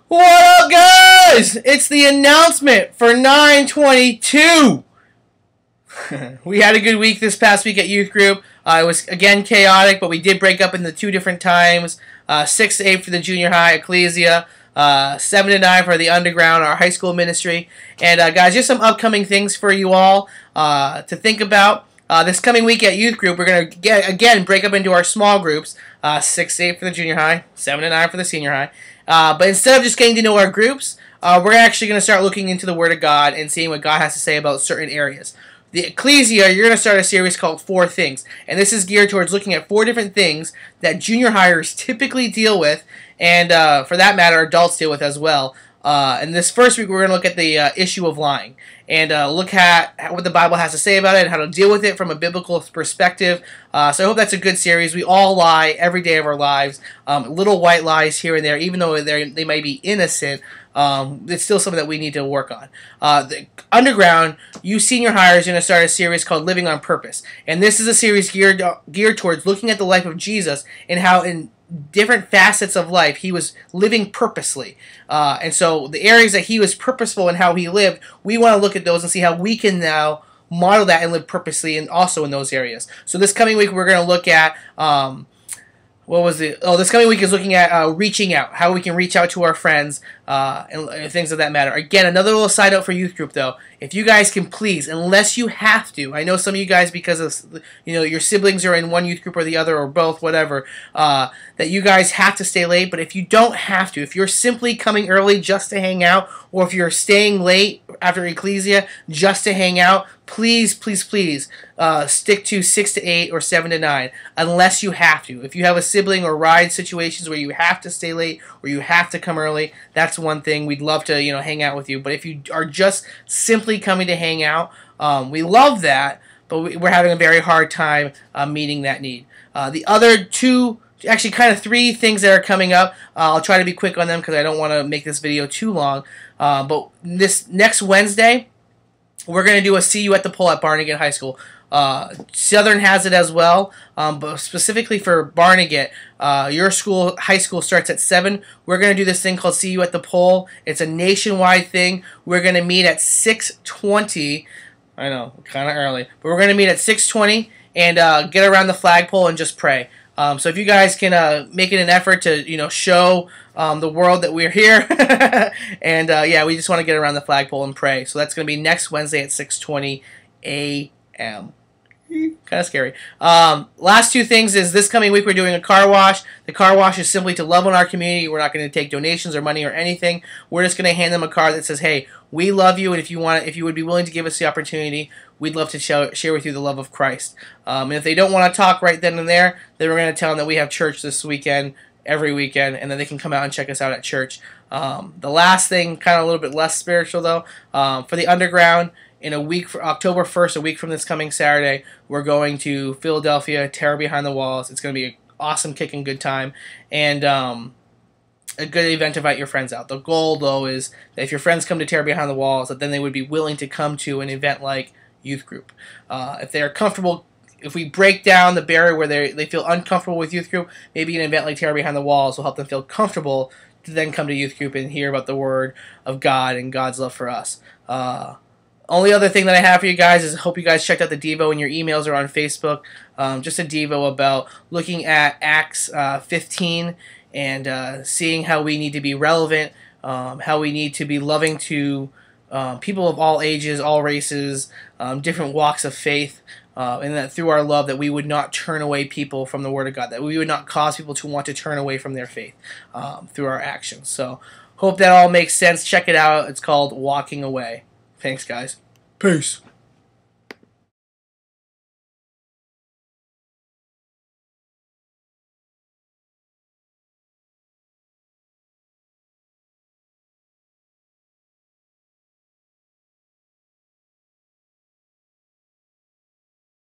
What up, guys? It's the announcement for 9/22. We had a good week this past week at youth group. It was, again, chaotic, but we did break up into two different times. 6 to 8 for the junior high ecclesia, 7 to 9 for the underground, our high school ministry. And, guys, just some upcoming things for you all to think about. This coming week at youth group, we're going to, again, break up into our small groups. 6 to 8 for the junior high, 7 to 9 for the senior high. But instead of just getting to know our groups, we're actually going to start looking into the Word of God and seeing what God has to say about certain areas. The ecclesia, you're going to start a series called 4 Things. And this is geared towards looking at 4 different things that junior highers typically deal with, and for that matter, adults deal with as well. And this first week, we're going to look at the issue of lying and look at what the Bible has to say about it and how to deal with it from a biblical perspective. So I hope that's a good series. We all lie every day of our lives. Little white lies here and there, even though they might be innocent. It's still something that we need to work on. The underground, you senior hires are going to start a series called Living on Purpose. And this is a series geared towards looking at the life of Jesus and how in different facets of life he was living purposely. And so the areas that he was purposeful and how he lived, we want to look at those and see how we can now model that and live purposely and also in those areas. So this coming week we're going to look at this coming week is looking at reaching out, how we can reach out to our friends and things of that matter. Again, another little side note for youth group, though. If you guys can please, unless you have to, I know some of you guys, because of your siblings are in one youth group or the other or both, whatever, that you guys have to stay late. But if you don't have to, if you're simply coming early just to hang out, or if you're staying late after ecclesia just to hang out, please, please, please stick to 6 to 8 or 7 to 9, unless you have to. If you have a sibling or ride situations where you have to stay late or you have to come early, that's one thing. We'd love to hang out with you. But if you are just simply coming to hang out, we love that, but we're having a very hard time meeting that need. The other two, actually kind of 3 things that are coming up, I'll try to be quick on them because I don't want to make this video too long. But this next Wednesday, we're going to do a See You at the Pole at Barnegat High School. Southern has it as well, but specifically for Barnegat, your school, high school, starts at 7. We're going to do this thing called See You at the Pole. It's a nationwide thing. We're going to meet at 6:20. I know, kind of early, but we're going to meet at 6:20 and get around the flagpole and just pray. So if you guys can make it an effort to show the world that we're here, and yeah, we just want to get around the flagpole and pray. So that's going to be next Wednesday at 6:20 a.m. Kind of scary. Last 2 things is this coming week we're doing a car wash. The car wash is simply to love on our community. We're not going to take donations or money or anything. We're just going to hand them a card that says, "Hey, we love you, and if you would be willing to give us the opportunity, we'd love to share with you the love of Christ." And if they don't want to talk right then and there, then we're going to tell them that we have church this weekend, every weekend, and then they can come out and check us out at church. The last thing, kind of a little bit less spiritual though, for the underground. In a week, for October 1st, a week from this coming Saturday, we're going to Philadelphia, Terror Behind the Walls. It's going to be an awesome, kicking good time, and a good event to invite your friends out. The goal, though, is that if your friends come to Terror Behind the Walls, that then they would be willing to come to an event like youth group. If they're comfortable, if we break down the barrier where they feel uncomfortable with youth group, maybe an event like Terror Behind the Walls will help them feel comfortable to then come to youth group and hear about the Word of God and God's love for us. Only other thing that I have for you guys is I hope you guys checked out the Devo and your emails are on Facebook. Just a Devo about looking at Acts 15 and seeing how we need to be relevant, how we need to be loving to people of all ages, all races, different walks of faith, and that through our love that we would not turn away people from the Word of God, that we would not cause people to want to turn away from their faith through our actions. So hope that all makes sense. Check it out. It's called Walking Away. Thanks, guys. Peace.